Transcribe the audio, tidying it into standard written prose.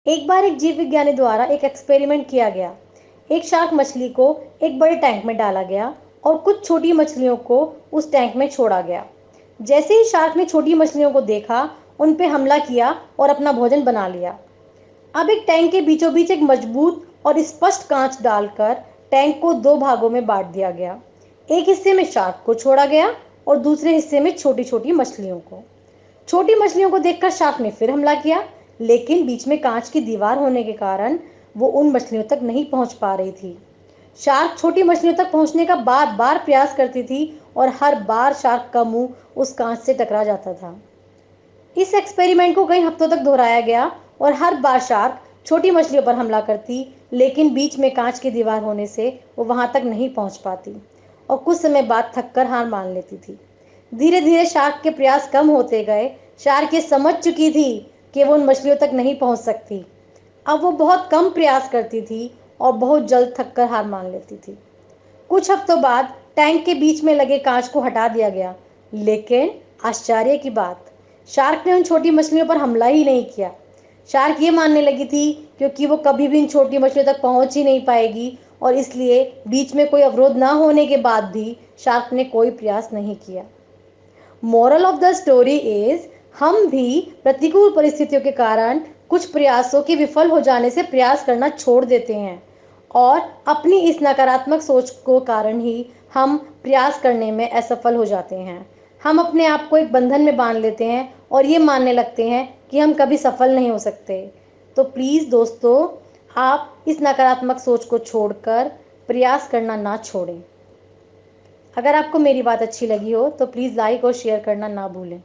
एक बार एक जीव विज्ञानी द्वारा एक एक्सपेरिमेंट किया गया। एक शार्क मछली को एक बड़े टैंक में डाला गया और कुछ छोटी मछलियों को उस टैंक में छोड़ा गया। जैसे ही शार्क ने छोटी मछलियों को देखा, उन पे हमला किया और अपना भोजन बना लिया। अब एक टैंक के बीचों बीच एक मजबूत और स्पष्ट कांच डालकर टैंक को दो भागों में बांट दिया गया। एक हिस्से में शार्क को छोड़ा गया और दूसरे हिस्से में छोटी छोटी मछलियों को। छोटी मछलियों को देखकर शार्क ने फिर हमला किया, लेकिन बीच में कांच की दीवार होने के कारण वो उन मछलियों तक नहीं पहुंच पा रही थी। शार्क छोटी मछलियों तक पहुंचने का बार बार प्रयास करती थी और हर बार शार्क का मुंह उस कांच से टकरा जाता था। इस एक्सपेरिमेंट को कई हफ्तों तक दोहराया गया और हर बार शार्क छोटी मछलियों पर हमला करती, लेकिन बीच में कांच की दीवार होने से वो वहां तक नहीं पहुंच पाती और कुछ समय बाद थककर हार मान लेती थी। धीरे धीरे शार्क के प्रयास कम होते गए। शार्क ये समझ चुकी थी कि वो उन मछलियों तक नहीं पहुंच सकती। अब वो बहुत कम प्रयास करती थी और बहुत जल्द थककर हार मान लेती थी। कुछ हफ्तों बाद टैंक के बीच में लगे कांच को हटा दिया गया, लेकिन आश्चर्य की बात, शार्क ने उन छोटी मछलियों पर हमला ही नहीं किया। शार्क ये मानने लगी थी क्योंकि वो कभी भी इन छोटी मछलियों तक पहुंच ही नहीं पाएगी और इसलिए बीच में कोई अवरोध ना होने के बाद भी शार्क ने कोई प्रयास नहीं किया। Moral of the story is, हम भी प्रतिकूल परिस्थितियों के कारण कुछ प्रयासों के विफल हो जाने से प्रयास करना छोड़ देते हैं और अपनी इस नकारात्मक सोच को कारण ही हम प्रयास करने में असफल हो जाते हैं। हम अपने आप को एक बंधन में बांध लेते हैं और ये मानने लगते हैं कि हम कभी सफल नहीं हो सकते। तो प्लीज़ दोस्तों, आप इस नकारात्मक सोच को छोड़कर प्रयास करना ना छोड़ें। अगर आपको मेरी बात अच्छी लगी हो तो प्लीज़ लाइक और शेयर करना ना भूलें।